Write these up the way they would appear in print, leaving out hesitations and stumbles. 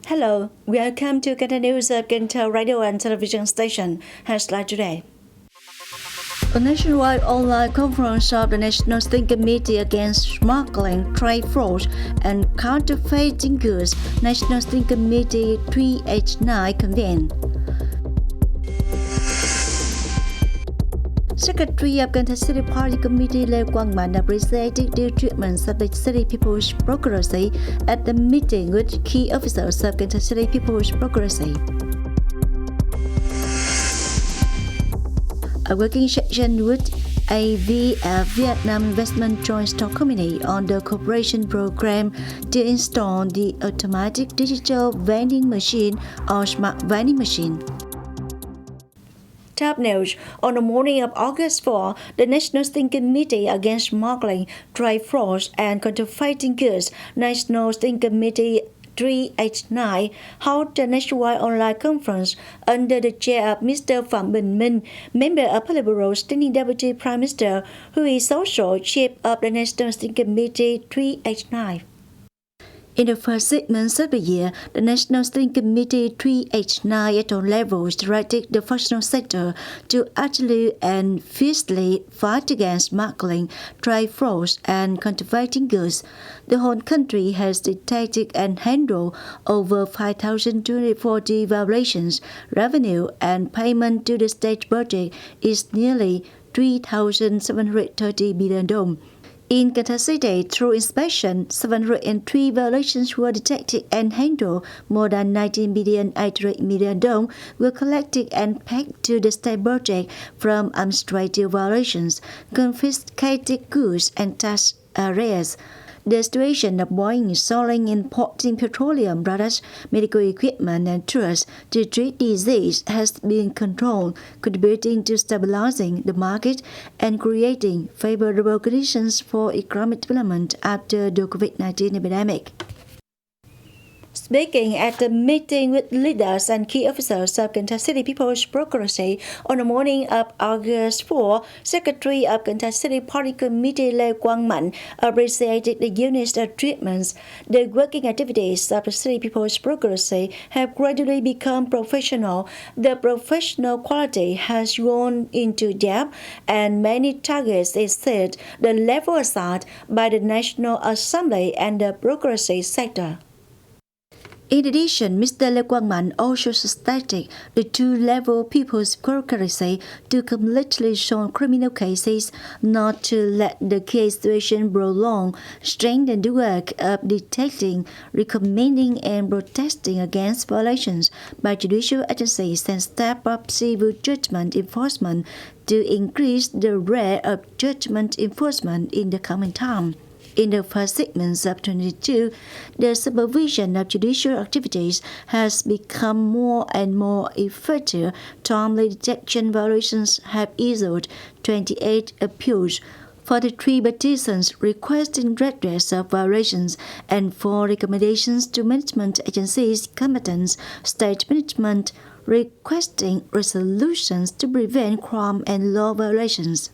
Hello, welcome to Cần Thơ News of Cần Thơ Radio and Television Station. Headline today. A nationwide online conference of the National Steering Committee Against Smuggling, Trade, Frauds and Counterfeiting Goods, National Steering Committee 3H9 convened. Secretary of Cần Thơ City Party Committee Quang appreciated the treatment of the City People's Procuracy at the meeting with key officers of Cần Thơ City People's Procuracy. A working session with a Vietnam Investment Joint Stock Committee on the cooperation program to install the automatic digital vending machine or smart vending machine. Top news. On the morning of August 4, the National Steering Committee Against Smuggling, Trade, Frauds and Counterfeiting Goods, National Steering Committee 3H9 held a nationwide online conference under the chair of Mr. Phạm Bình Minh, Member of Politburo Standing Deputy Prime Minister, who is also Chief of the National Steering Committee 3H9. In the first 6 months of the year, the National Steering Committee 3H9 at all levels directed the functional sector to actively and fiercely fight against smuggling, trade, frauds, and counterfeiting goods. The whole country has detected and handled over 5,240 violations. Revenue and payment to the state budget is nearly 3,730 billion dong. In Cần Thơ City, through inspection, 703 violations were detected and handled. More than 19 billion 800 million dong were collected and paid to the state budget from administrative violations, confiscated goods and tax arrears. The situation of buying, selling, importing petroleum products, medical equipment, and drugs to treat disease has been controlled, contributing to stabilizing the market and creating favorable conditions for economic development after the COVID-19 epidemic. Speaking at the meeting with leaders and key officers of Cần Thơ City People's Procuracy on the morning of August 4, Secretary of Cần Thơ City Party Committee Quang appreciated the unit's treatments. The working activities of the City People's Procuracy have gradually become professional. The professional quality has gone into depth and many targets exceed the level assigned by the National Assembly and the Procuracy sector. In addition, Mr. Quang also stated the two-level People's Procuracy to completely solve criminal cases, not to let the case situation prolong, strengthen the work of detecting, recommending and protesting against violations by judicial agencies and step up civil judgment enforcement to increase the rate of judgment enforcement in the coming time. In the first 6 months of 2022, the supervision of judicial activities has become more and more effective. Timely detection violations have issued 28 appeals, 43 petitions requesting redress of violations, and 4 recommendations to management agencies competent state management requesting resolutions to prevent crime and law violations.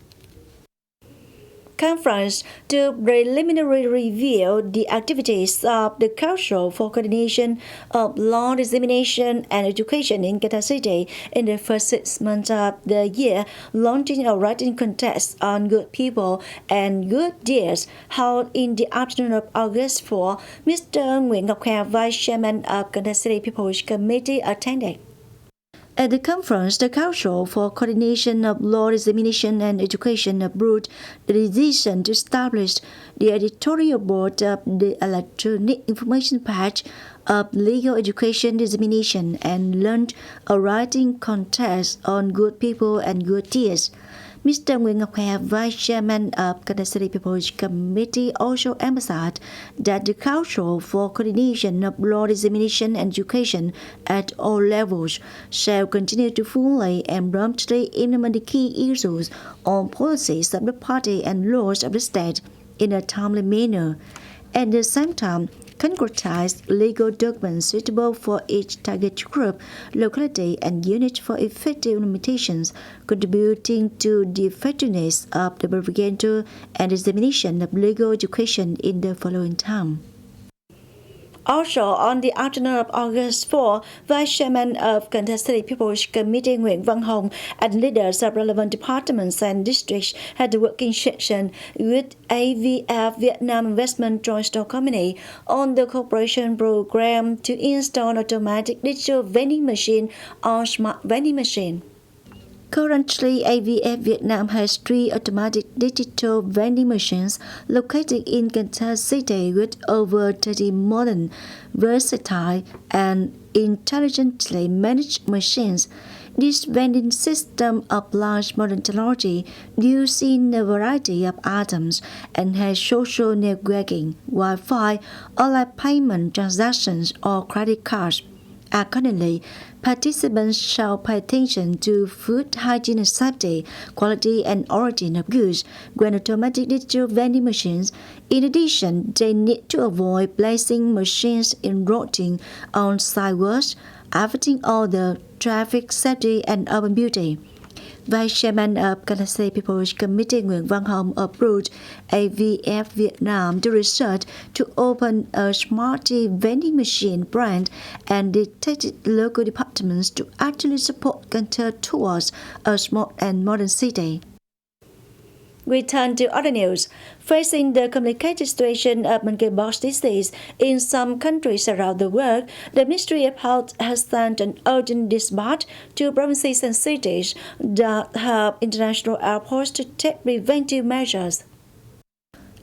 Conference to preliminarily review the activities of the Council for Coordination of Law Dissemination and Education in Cần Thơ City in the first 6 months of the year, launching a writing contest on good people and good deeds held in the afternoon of August 4. Mr. Nguyễn Ngọc Hà, Vice Chairman of Cần Thơ City People's Committee, attended. At the conference, the Council for Coordination of Law Dissemination and Education approved the decision to establish the editorial board of the electronic information page of legal education dissemination and launched a writing contest on good people and good deeds. Mr. Nguyễn Ngọc Hà, Vice Chairman of Cần Thơ City People's Committee, also emphasized that the Council for Coordination of Law Dissemination and Education at all levels shall continue to fully and promptly implement the key issues on policies of the party and laws of the state in a timely manner. At the same time, concretize legal documents suitable for each target group, locality, and unit for effective implementations, contributing to the effectiveness of the propaganda and dissemination of legal education in the following time. Also, on the afternoon of August 4, Vice Chairman of Cần Thơ City People's Committee Nguyễn Văn Hồng and leaders of relevant departments and districts had a working session with AVF Vietnam Investment Joint Stock Company on the cooperation program to install automatic digital vending machine or smart vending machine. Currently, AVF Vietnam has 3 automatic digital vending machines located in Cần Thơ City with over 30 modern, versatile, and intelligently managed machines. This vending system applies modern technology used in a variety of items and has social networking, Wi-Fi, online payment transactions, or credit cards. Accordingly, participants shall pay attention to food hygiene and safety, quality and origin of goods when automatic digital vending machines. In addition, they need to avoid placing machines in routing on sidewalks, affecting all the traffic safety and urban beauty. Vice Chairman of Cần Thơ City People's Committee Nguyễn Văn Hồng approved AVF Vietnam to research to open a smart vending machine brand and dictated local departments to actually support Cần Thơ towards a smart and modern city. We turn to other news. Facing the complicated situation of monkeypox disease in some countries around the world, the Ministry of Health has sent an urgent dispatch to provinces and cities that have international airports to take preventive measures.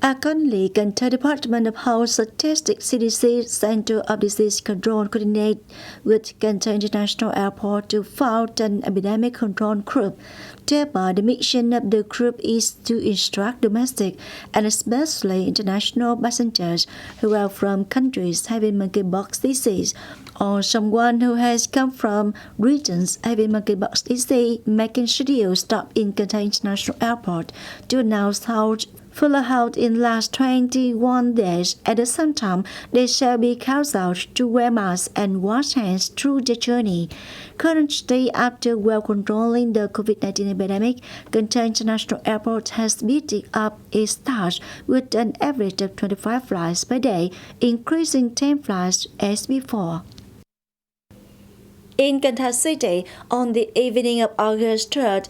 Accordingly, Cần Thơ Department of Health Statistics CDC Center of Disease Control coordinate with Cần Thơ International Airport to found an epidemic control group. Thereby, the mission of the group is to instruct domestic and especially international passengers who are from countries having monkeypox disease or someone who has come from regions having monkeypox disease making scheduled stop in Cần Thơ International Airport to announce how fuller held in last 21 days. At the same time, they shall be counseled to wear masks and wash hands through the journey. Currently, after well controlling the COVID-19 epidemic, Cần Thơ International Airport has speeded up its start with an average of 25 flights per day, increasing 10 flights as before. In Cần Thơ City, on the evening of August 3rd,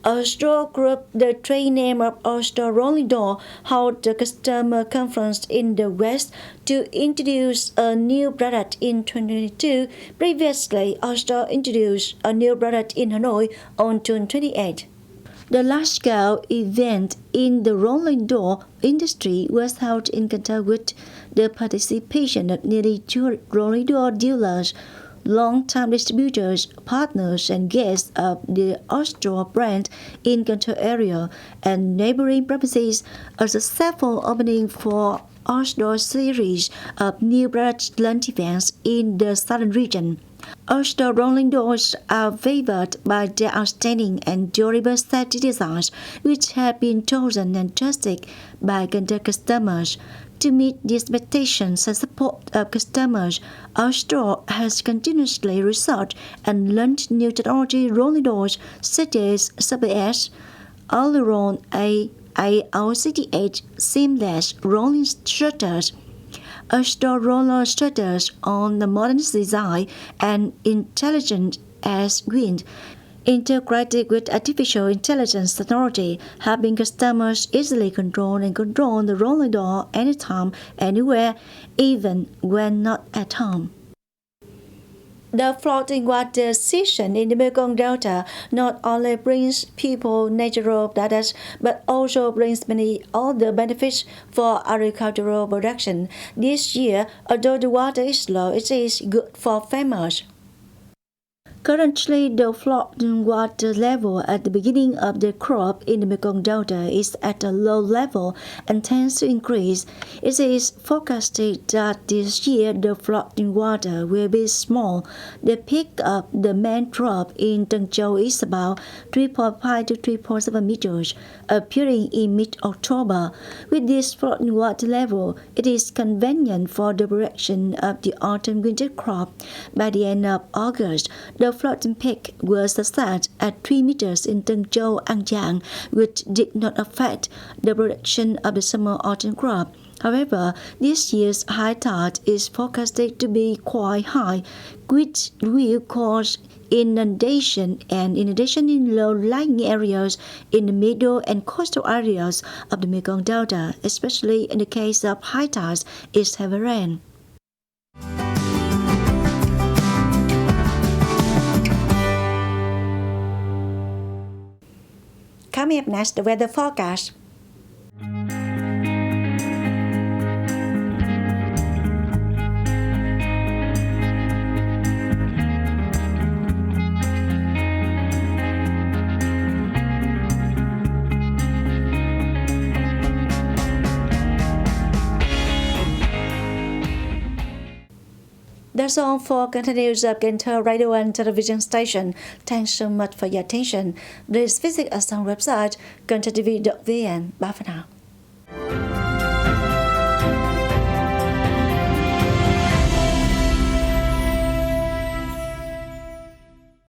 a store group, the trade name of our store Rolling Door, held a customer conference in the West to introduce a new product in 2022. Previously, our store introduced a new product in Hanoi on June 28. The large-scale event in the rolling door industry was held in Cần Thơ with the participation of nearly 200 rolling door dealers, long-time distributors, partners, and guests of the Austro brand in Cần Thơ area and neighboring provinces. A successful opening for Austro series of new product launch events in the southern region. Austro rolling doors are favored by their outstanding and durable safety designs, which have been chosen and trusted by Cần Thơ customers. To meet the expectations and support of customers, our store has continuously researched and launched new technology rolling doors such as SBS, all-around AR68 seamless rolling shutters, our store roller shutters on the modern design and intelligent as wind, integrated with artificial intelligence technology, helping customers easily control the rolling door anytime, anywhere, even when not at home. The floating water season in the Mekong Delta not only brings people natural data, but also brings many other benefits for agricultural production. This year, although the water is low, it is good for farmers. Currently, the floating water level at the beginning of the crop in the Mekong Delta is at a low level and tends to increase. It is forecasted that this year the floating water will be small. The peak of the main drop in Tân Châu is about 3.5 to 3.7 meters, appearing in mid-October. With this floating water level, it is convenient for the production of the autumn-winter crop. By the end of August, the floating peak was set at 3 meters in Tân Châu, An Giang, which did not affect the production of the summer autumn crop. However, this year's high tide is forecasted to be quite high, which will cause inundation in low-lying areas in the middle and coastal areas of the Mekong Delta, especially in the case of high tides is heavy rain. Coming up next, the weather forecast. That's all for continuous of Cần Thơ radio and television station. Thanks so much for your attention. Please visit us on website kênh TV.vn. Bye for now.